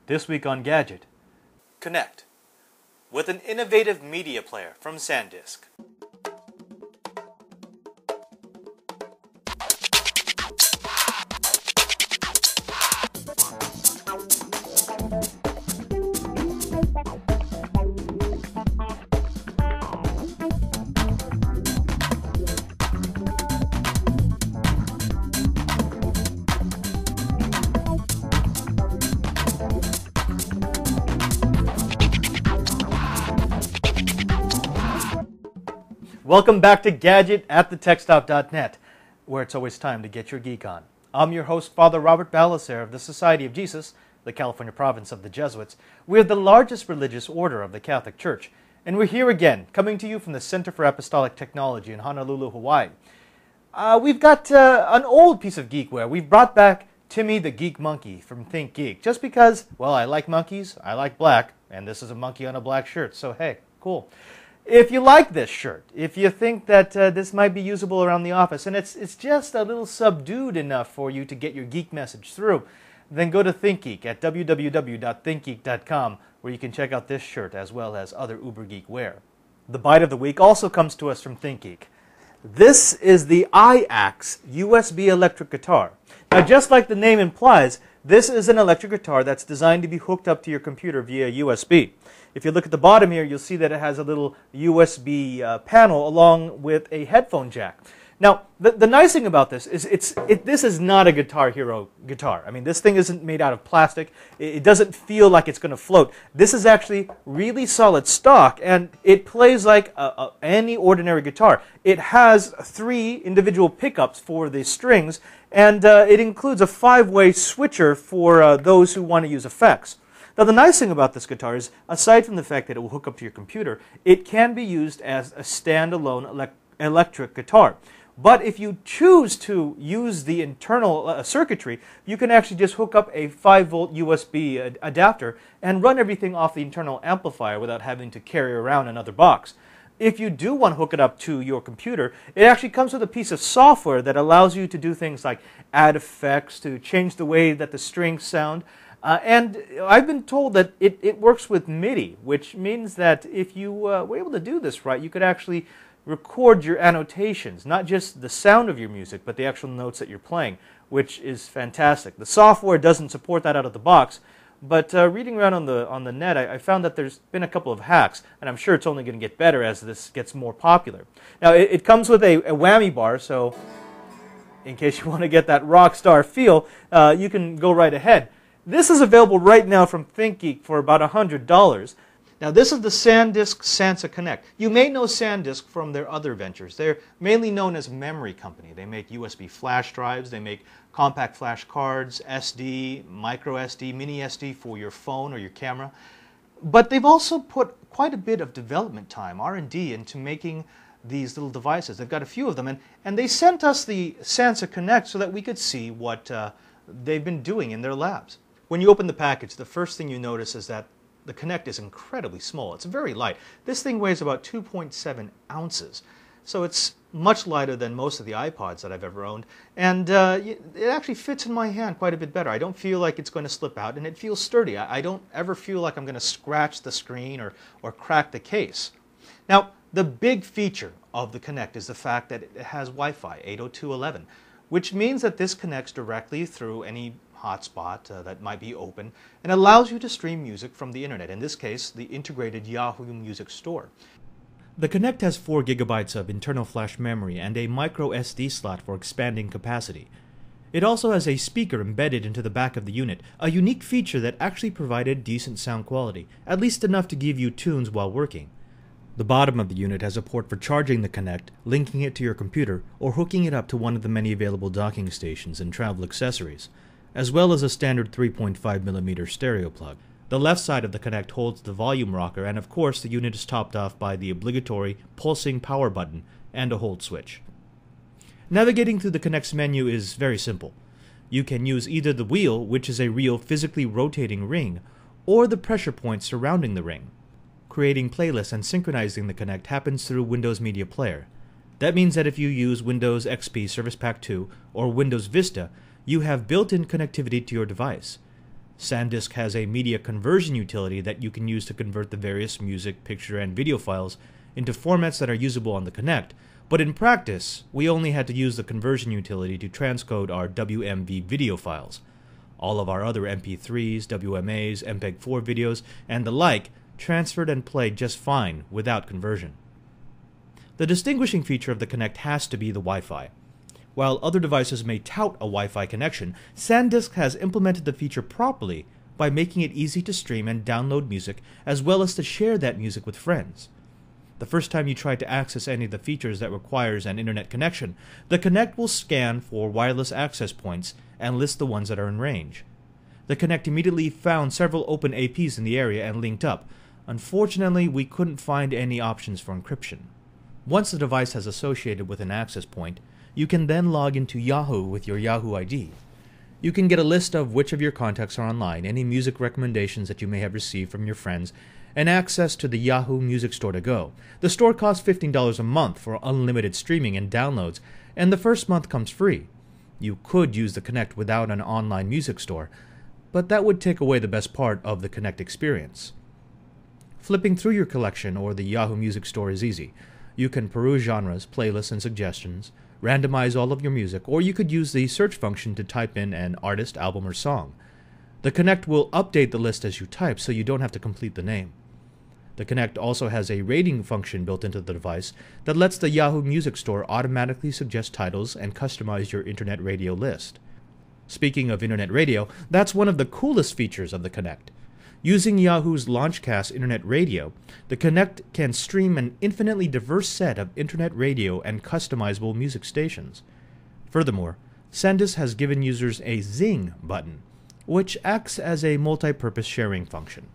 This week on Gadget, Connect, with an innovative media player from SanDisk. Welcome back to Gadget at thetechstop.net, where it's always time to get your geek on. I'm your host, Father Robert Ballecer of the Society of Jesus, the California province of the Jesuits. We're the largest religious order of the Catholic Church, and we're here again, coming to you from the Center for Apostolic Technology in Honolulu, Hawaii. We've got an old piece of geekware. We've brought back Timmy the Geek Monkey from Think Geek, just because, well, I like monkeys, I like black, and this is a monkey on a black shirt, so hey, cool. If you like this shirt, if you think that this might be usable around the office, and it's just a little subdued enough for you to get your geek message through, then go to ThinkGeek at www.thinkgeek.com, where you can check out this shirt as well as other uber geek wear. The bite of the week also comes to us from ThinkGeek. This is the iAxe USB electric guitar. Now, just like the name implies, this is an electric guitar that's designed to be hooked up to your computer via USB. If you look at the bottom here, you'll see that it has a little USB panel along with a headphone jack. Now, the nice thing about this is this is not a Guitar Hero guitar. I mean, this thing isn't made out of plastic. It doesn't feel like it's going to float. This is actually really solid stock, and it plays like any ordinary guitar. It has 3 individual pickups for the strings, and it includes a 5-way switcher for those who want to use effects. Now, the nice thing about this guitar is, aside from the fact that it will hook up to your computer, it can be used as a standalone electric guitar. But if you choose to use the internal circuitry, you can actually just hook up a 5-volt USB adapter and run everything off the internal amplifier without having to carry around another box. If you do want to hook it up to your computer, it actually comes with a piece of software that allows you to do things like add effects, to change the way that the strings sound. And I've been told that it works with MIDI, which means that if you were able to do this right, you could actually record your annotations, not just the sound of your music, but the actual notes that you're playing, which is fantastic. The software doesn't support that out of the box, but reading around on the net, I found that there's been a couple of hacks, and I'm sure it's only going to get better as this gets more popular. Now, it comes with a whammy bar, so in case you want to get that rock star feel, you can go right ahead. This is available right now from ThinkGeek for about $100. Now, this is the SanDisk Sansa Connect. You may know SanDisk from their other ventures. They're mainly known as a memory company. They make USB flash drives, they make compact flash cards, SD, micro SD, mini SD for your phone or your camera. But they've also put quite a bit of development time, R&D, into making these little devices. They've got a few of them, and they sent us the Sansa Connect so that we could see what they've been doing in their labs. When you open the package, the first thing you notice is that the Connect is incredibly small. It's very light. This thing weighs about 2.7 ounces. So it's much lighter than most of the iPods that I've ever owned. And it actually fits in my hand quite a bit better. I don't feel like it's going to slip out, and it feels sturdy. I don't ever feel like I'm going to scratch the screen or crack the case. Now, the big feature of the Connect is the fact that it has Wi-Fi 802.11, which means that this connects directly through any hotspot that might be open and allows you to stream music from the internet, in this case, the integrated Yahoo Music Store. The Connect has 4 gigabytes of internal flash memory and a micro SD slot for expanding capacity. It also has a speaker embedded into the back of the unit, a unique feature that actually provided decent sound quality, at least enough to give you tunes while working. The bottom of the unit has a port for charging the Connect, linking it to your computer, or hooking it up to one of the many available docking stations and travel accessories, as well as a standard 3.5mm stereo plug. The left side of the Connect holds the volume rocker, and of course the unit is topped off by the obligatory pulsing power button and a hold switch. Navigating through the Connect's menu is very simple. You can use either the wheel, which is a real physically rotating ring, or the pressure points surrounding the ring. Creating playlists and synchronizing the Connect happens through Windows Media Player. That means that if you use Windows XP Service Pack 2 or Windows Vista, you have built-in connectivity to your device. SanDisk has a media conversion utility that you can use to convert the various music, picture, and video files into formats that are usable on the Connect, but in practice, we only had to use the conversion utility to transcode our WMV video files. All of our other MP3s, WMAs, MPEG-4 videos, and the like transferred and played just fine without conversion. The distinguishing feature of the Connect has to be the Wi-Fi. While other devices may tout a Wi-Fi connection, SanDisk has implemented the feature properly by making it easy to stream and download music as well as to share that music with friends. The first time you try to access any of the features that requires an internet connection, the Connect will scan for wireless access points and list the ones that are in range. The Connect immediately found several open APs in the area and linked up. Unfortunately, we couldn't find any options for encryption. Once the device has associated with an access point, you can then log into Yahoo with your Yahoo ID. You can get a list of which of your contacts are online, any music recommendations that you may have received from your friends, and access to the Yahoo Music Store to go. The store costs $15 a month for unlimited streaming and downloads, and the first month comes free. You could use the Connect without an online music store, but that would take away the best part of the Connect experience. Flipping through your collection or the Yahoo Music Store is easy. You can peruse genres, playlists, and suggestions, randomize all of your music, or you could use the search function to type in an artist, album, or song. The Connect will update the list as you type, so you don't have to complete the name. The Connect also has a rating function built into the device that lets the Yahoo Music Store automatically suggest titles and customize your internet radio list. Speaking of internet radio, that's one of the coolest features of the Connect. Using Yahoo's Launchcast internet radio, the Connect can stream an infinitely diverse set of internet radio and customizable music stations. Furthermore, SanDisk has given users a Zing button, which acts as a multi-purpose sharing function.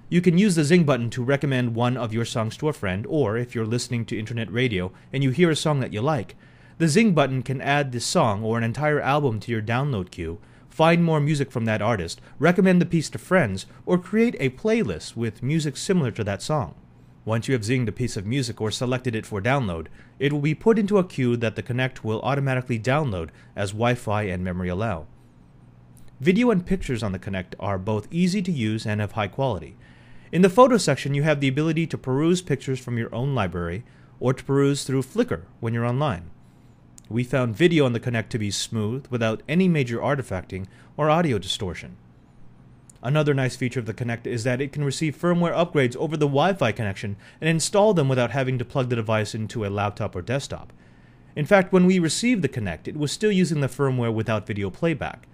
You can use the Zing button to recommend one of your songs to a friend, or if you're listening to internet radio and you hear a song that you like, the Zing button can add the song or an entire album to your download queue, find more music from that artist, recommend the piece to friends, or create a playlist with music similar to that song. Once you have zinged a piece of music or selected it for download, it will be put into a queue that the Connect will automatically download as Wi-Fi and memory allow. Video and pictures on the Connect are both easy to use and of high quality. In the photo section, you have the ability to peruse pictures from your own library or to peruse through Flickr when you're online. We found video on the Connect to be smooth without any major artifacting or audio distortion. Another nice feature of the Connect is that it can receive firmware upgrades over the Wi-Fi connection and install them without having to plug the device into a laptop or desktop. In fact, when we received the Connect, it was still using the firmware without video playback.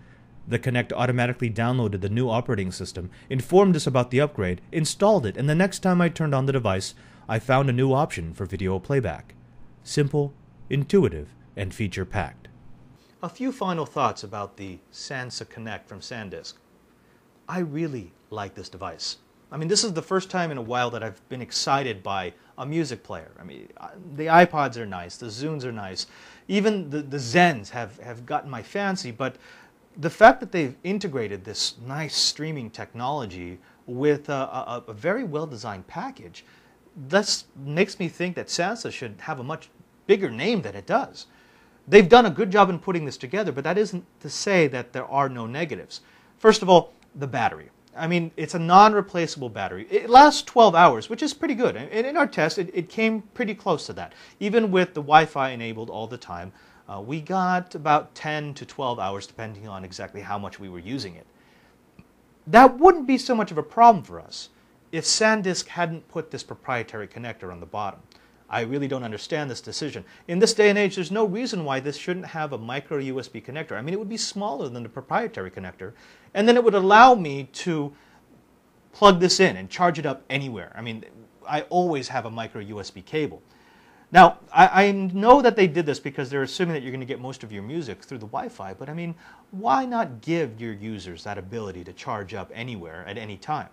The Connect automatically downloaded the new operating system, informed us about the upgrade, installed it, and the next time I turned on the device, I found a new option for video playback. Simple, intuitive, and feature-packed. A few final thoughts about the Sansa Connect from SanDisk. I really like this device. I mean, this is the first time in a while that I've been excited by a music player. I mean, the iPods are nice, the Zunes are nice, even the Zens have gotten my fancy, but the fact that they've integrated this nice streaming technology with a very well-designed package, this makes me think that Sansa should have a much bigger name than it does. They've done a good job in putting this together, but that isn't to say that there are no negatives. First of all, the battery. I mean, it's a non-replaceable battery. It lasts 12 hours, which is pretty good. And in our test, it came pretty close to that. Even with the Wi-Fi enabled all the time, we got about 10 to 12 hours, depending on exactly how much we were using it. That wouldn't be so much of a problem for us if SanDisk hadn't put this proprietary connector on the bottom. I really don't understand this decision. In this day and age, there's no reason why this shouldn't have a micro USB connector. I mean, it would be smaller than the proprietary connector, and then it would allow me to plug this in and charge it up anywhere. I mean, I always have a micro USB cable. Now, I know that they did this because they're assuming that you're going to get most of your music through the Wi-Fi, but I mean, why not give your users that ability to charge up anywhere at any time?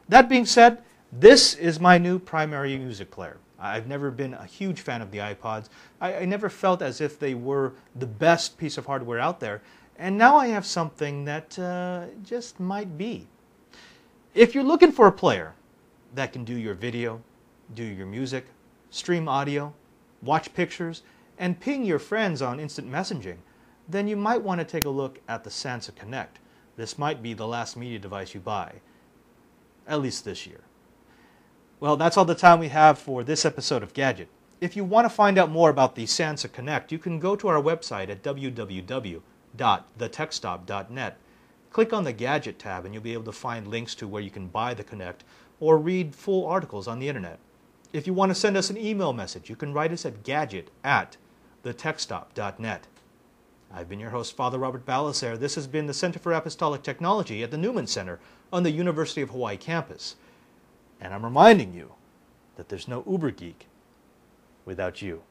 That being said, this is my new primary music player. I've never been a huge fan of the iPods. I never felt as if they were the best piece of hardware out there, and now I have something that just might be. If you're looking for a player that can do your video, do your music, stream audio, watch pictures, and ping your friends on instant messaging, then you might want to take a look at the Sansa Connect. this might be the last media device you buy, at least this year. Well, that's all the time we have for this episode of Gadget. If you want to find out more about the Sansa Connect, you can go to our website at www.thetechstop.net. Click on the Gadget tab and you'll be able to find links to where you can buy the Connect or read full articles on the internet. If you want to send us an email message, you can write us at gadget@thetechstop.net. I've been your host, Father Robert Ballecer. This has been the Center for Apostolic Technology at the Newman Center on the University of Hawaii campus. And I'm reminding you that there's no Uber Geek without you.